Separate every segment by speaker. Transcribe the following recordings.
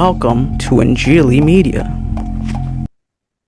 Speaker 1: welcome to Injili Media.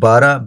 Speaker 2: 12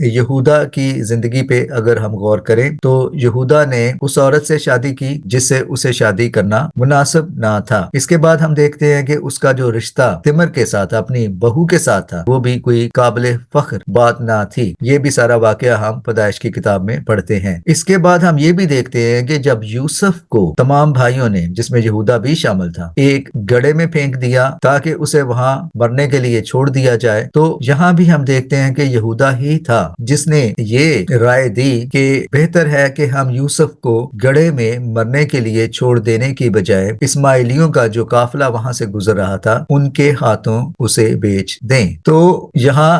Speaker 2: یہودا کی زندگی پہ اگر ہم غور کریں تو یہودا نے اس عورت سے شادی کی جس سے اسے شادی کرنا مناسب نہ تھا۔ اس کے بعد ہم دیکھتے ہیں کہ اس کا جو رشتہ تمر کے ساتھ اپنی بہو کے ساتھ تھا وہ بھی کوئی قابل فخر بات نہ تھی۔ یہ بھی سارا واقعہ ہم پیدائش کی کتاب میں پڑھتے ہیں۔ اس کے بعد ہم یہ بھی دیکھتے ہیں کہ جب یوسف کو تمام بھائیوں نے، جس میں یہودا بھی شامل تھا، ایک گڑھے میں پھینک دیا تاکہ اسے وہاں مرنے کے لیے چھوڑ دیا جائے، تو یہاں بھی ہم دیکھتے ہیں کہ یہودا ہی تھا جس نے یہ رائے دی کہ بہتر ہے کہ ہم یوسف کو گڑھے میں مرنے کے لیے چھوڑ دینے کی بجائے اسماعیلیوں کا جو قافلہ وہاں سے گزر رہا تھا ان کے ہاتھوں اسے بیچ دیں۔ تو یہاں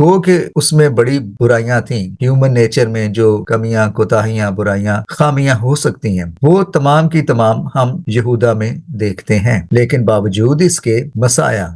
Speaker 2: گو کہ اس میں بڑی برائیاں تھیں، ہیومن نیچر میں جو کمیاں، کوتاہیاں، برائیاں، خامیاں ہو سکتی ہیں، وہ تمام کی تمام ہم یہودا میں دیکھتے ہیں، لیکن باوجود اس کے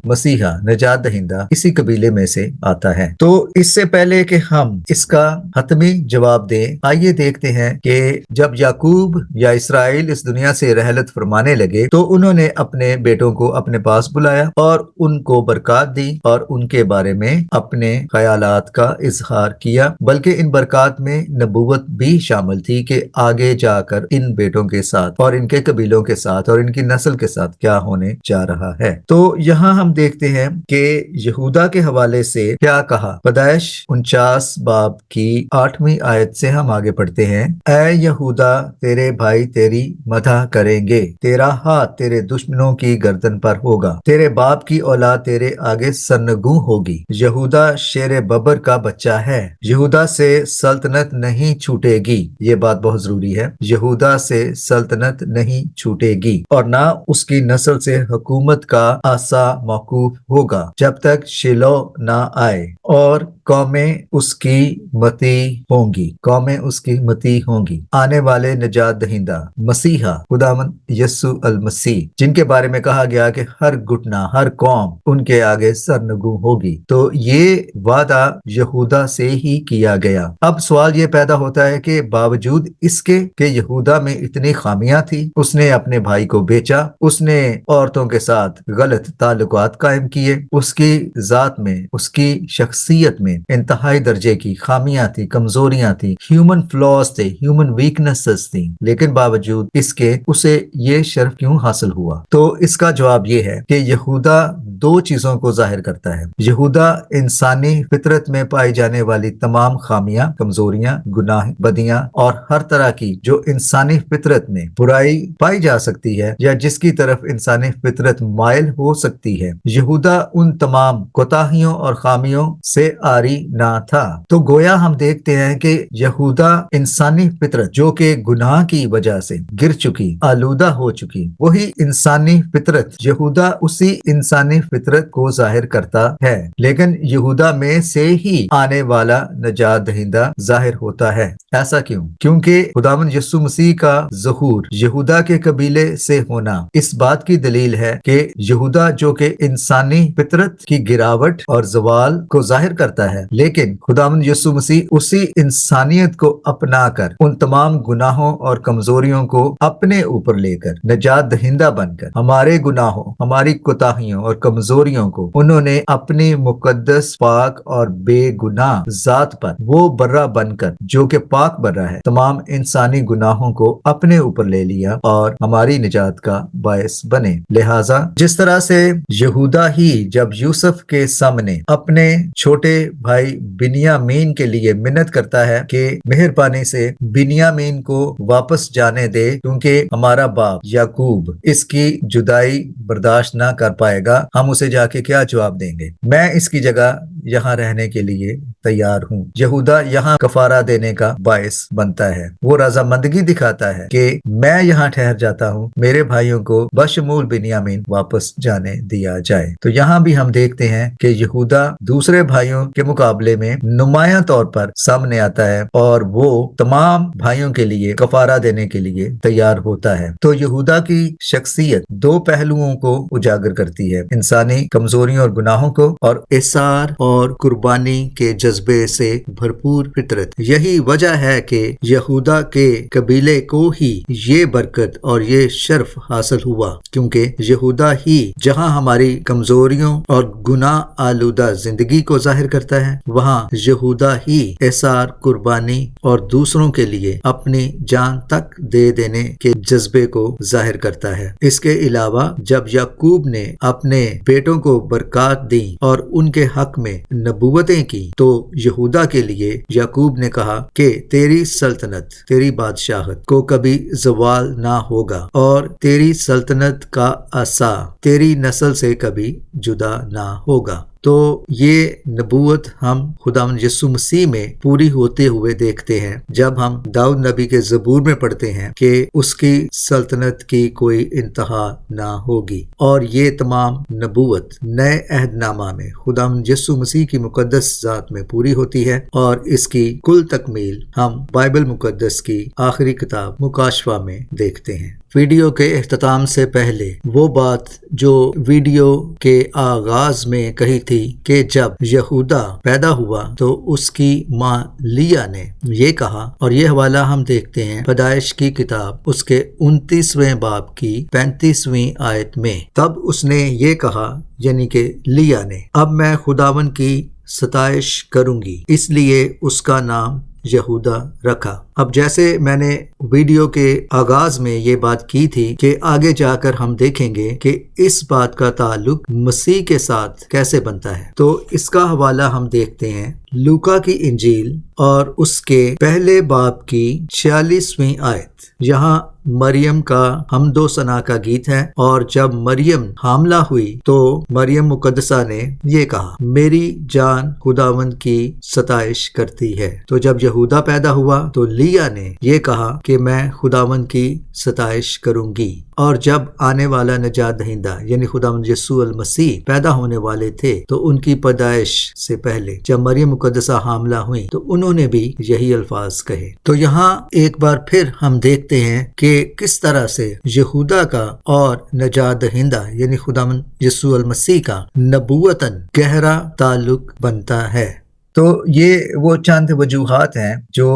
Speaker 2: مسیحا نجات دہندہ اسی قبیلے میں سے آتا ہے۔ تو اس سے پہلے کہ ہم اس کا حتمی جواب دیں، آئیے دیکھتے ہیں کہ جب یعقوب یا اسرائیل اس دنیا سے رحلت فرمانے لگے تو انہوں نے اپنے بیٹوں کو اپنے پاس بلایا اور ان کو برکات دی اور ان کے بارے میں اپنے خیالات کا اظہار کیا، بلکہ ان برکات میں نبوت بھی شامل تھی کہ آگے جا کر ان بیٹوں کے ساتھ اور ان کے قبیلوں کے ساتھ اور ان کی نسل کے ساتھ کیا ہونے جا رہا ہے۔ تو یہاں ہم دیکھتے ہیں کہ یہودا کے حوالے سے کیا کہا۔ پیدائش 49 باب کی 8ویں آیت سے ہم آگے پڑھتے ہیں۔ اے یہودا، تیرے بھائی تیری مدح کریں گے، تیرا ہاتھ تیرے دشمنوں کی گردن پر ہوگا، تیرے باپ کی اولاد تیرے آگے سرنگوں ہوگی۔ یہودا شیر ببر کا بچہ ہے، یہودا سے سلطنت نہیں چھوٹے گی۔ یہ بات بہت ضروری ہے، یہودا سے سلطنت نہیں چھوٹے گی اور نہ اس کی نسل سے حکومت کا آسا موقوف ہوگا جب تک شیلو نہ آئے، اور قومیں اس کی متی ہوں گی۔ آنے والے نجات دہندہ مسیحا خداوند یسوع المسیح، جن کے بارے میں کہا گیا کہ ہر گھٹنا، ہر قوم ان کے آگے سرنگوں ہوگی، تو یہ وعدہ یہودا سے ہی کیا گیا۔ اب سوال یہ پیدا ہوتا ہے کہ باوجود اس کے کہ یہودا میں اتنی خامیاں تھی، اس نے اپنے بھائی کو بیچا، اس نے عورتوں کے ساتھ غلط تعلقات قائم کیے، اس کی ذات میں، اس کی شخصیت میں انتہائی درجے کی خامیاں تھی، کمزوریاں تھی، ہیومن فلاز تھے، ہیومن ویکنسز تھیں، لیکن باوجود اس کے اسے یہ شرف کیوں حاصل ہوا؟ تو اس کا جواب یہ ہے کہ یہودا دو چیزوں کو ظاہر کرتا ہے۔ یہودا انسانی فطرت میں پائی جانے والی تمام خامیاں، کمزوریاں، گناہ، بدیاں اور ہر طرح کی جو انسانی فطرت میں برائی پائی جا سکتی ہے یا جس کی طرف انسانی فطرت مائل ہو سکتی ہے، یہودا ان تمام کوتاہیوں اور خامیوں سے عاری نہ تھا۔ تو گویا ہم دیکھتے ہیں کہ یہودا انسانی فطرت جو کہ گناہ کی وجہ سے گر چکی، آلودہ ہو چکی، وہی انسانی فطرت، یہودا اسی انسانی فطرت کو ظاہر کرتا ہے، لیکن یہودا میں سے ہی آنے والا نجات دہندہ ظاہر ہوتا ہے۔ ایسا کیوں؟ کیونکہ خداوند یسوع مسیح کا ظہور یہودا کے قبیلے سے ہونا اس بات کی دلیل ہے کہ یہودا جو کہ انسانی فطرت کی گراوٹ اور زوال کو ظاہر کرتا ہے، لیکن خداوند یسوع مسیح اسی انسانیت کو اپنا کر ان تمام گناہوں اور کمزوریوں کو اپنے اوپر لے کر نجات دہندہ بن کر ہمارے گناہوں، ہماری کوتاہیوں اور کمزوریوں کو انہوں نے اپنی مقدس، پاک اور بے گناہ ذات پر وہ برہ بن کر جو کہ پاک برہ ہے، تمام انسانی گناہوں کو اپنے اوپر لے لیا اور ہماری نجات کا باعث بنے۔ لہٰذا جس طرح سے یہودا ہی جب یوسف کے سامنے اپنے چھوٹے بھائی بنیامین کے لیے منت کرتا ہے کہ مہربانی سے بنیامین کو واپس جانے دے کیونکہ ہمارا باپ یعقوب اس کی جدائی برداشت نہ کر پائے گا، ہم اسے جا کے کیا جواب دیں گے؟ میں اس کی جگہ یہاں رہنے کے لیے تیار ہوں۔ یہودا یہاں کفارہ دینے کا باعث بنتا ہے، وہ رضامندگی دکھاتا ہے کہ میں یہاں ٹھہر جاتا ہوں، میرے بھائیوں کو بشمول بنیامین واپس جانے دیا جائے۔ تو یہاں بھی ہم دیکھتے ہیں کہ یہودا دوسرے بھائیوں کے مقابلے میں نمایاں طور پر سامنے آتا ہے اور وہ تمام بھائیوں کے لیے کفارہ دینے کے لیے تیار ہوتا ہے۔ تو یہودا کی شخصیت دو پہلوؤں کو اجاگر کرتی ہے، انسانی انسانی کمزوریوں اور گناہوں کو اور احسار اور قربانی کے جذبے سے بھرپور فطرت۔ یہی وجہ ہے کہ یہودا کے قبیلے کو ہی یہ برکت اور یہ شرف حاصل ہوا، کیونکہ یہودا ہی جہاں ہماری کمزوریوں اور گناہ آلودہ زندگی کو ظاہر کرتا ہے، وہاں یہودا ہی احسار، قربانی اور دوسروں کے لیے اپنی جان تک دے دینے کے جذبے کو ظاہر کرتا ہے۔ اس کے علاوہ جب یعقوب نے اپنے بیٹوں کو برکات دی اور ان کے حق میں نبوتیں کی تو یہودا کے لیے یعقوب نے کہا کہ تیری سلطنت، تیری بادشاہت کو کبھی زوال نہ ہوگا اور تیری سلطنت کا عصا تیری نسل سے کبھی جدا نہ ہوگا۔ تو یہ نبوت ہم خداوند یسوع مسیح میں پوری ہوتے ہوئے دیکھتے ہیں جب ہم داؤد نبی کے زبور میں پڑھتے ہیں کہ اس کی سلطنت کی کوئی انتہا نہ ہوگی، اور یہ تمام نبوت نئے عہد نامہ میں خداوند یسوع مسیح کی مقدس ذات میں پوری ہوتی ہے، اور اس کی کل تکمیل ہم بائبل مقدس کی آخری کتاب مکاشفہ میں دیکھتے ہیں۔ ویڈیو کے اختتام سے پہلے وہ بات جو ویڈیو کے آغاز میں کہی تھی کہ جب یہودا پیدا ہوا تو اس کی ماں لیا نے یہ کہا، اور یہ حوالہ ہم دیکھتے ہیں پیدائش کی کتاب اس کے 29ویں باب کی 35ویں آیت میں۔ تب اس نے یہ کہا، یعنی کہ لیا نے، اب میں خداوند کی ستائش کروں گی، اس لیے اس کا نام یہودا رکھا۔ اب جیسے میں نے ویڈیو کے آغاز میں یہ بات کی تھی کہ آگے جا کر ہم دیکھیں گے کہ اس بات کا تعلق مسیح کے ساتھ کیسے بنتا ہے، تو اس کا حوالہ ہم دیکھتے ہیں لوکا کی انجیل اور اس کے پہلے باب کی 46ویں آیت۔ یہاں مریم کا حمد و ثنا کا گیت ہے، اور جب مریم حاملہ ہوئی تو مریم مقدسہ نے یہ کہا، میری جان خداوند کی ستائش کرتی ہے۔ تو جب یہودا پیدا ہوا تو لیا نے یہ کہا کہ میں خداوند کی ستائش کروں گی، اور جب آنے والا نجات دہندہ یعنی خداوند یسوع المسیح پیدا ہونے والے تھے تو ان کی پیدائش سے پہلے جب مریم مقدسہ حاملہ ہوئی تو انہوں نے بھی یہی الفاظ کہے۔ تو یہاں ایک بار پھر ہم دیکھتے ہیں کہ کس طرح سے یہودا کا اور نجات دہندہ یعنی خداوند یسوع المسیح کا نبوتاً گہرا تعلق بنتا ہے۔ تو یہ وہ چند وجوہات ہیں جو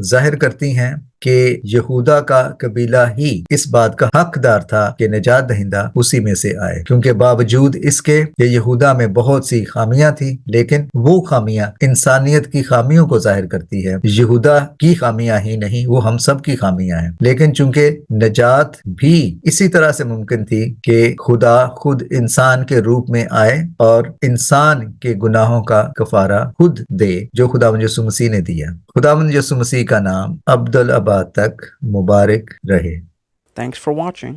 Speaker 2: ظاہر کرتی ہیں کہ یہودا کا قبیلہ ہی اس بات کا حقدار تھا کہ نجات دہندہ اسی میں سے آئے، کیونکہ باوجود اس کے کہ یہودا میں بہت سی خامیاں تھیں، لیکن وہ خامیاں انسانیت کی خامیوں کو ظاہر کرتی ہے۔ یہودا کی خامیاں ہی نہیں، وہ ہم سب کی خامیاں ہیں، لیکن چونکہ نجات بھی اسی طرح سے ممکن تھی کہ خدا خود انسان کے روپ میں آئے اور انسان کے گناہوں کا کفارہ خود دے، جو خداوند یسوع مسیح نے دیا۔ خداوند یسوع مسیح کا نام ابدالآباد تک مبارک رہے۔
Speaker 1: Thanks for watching.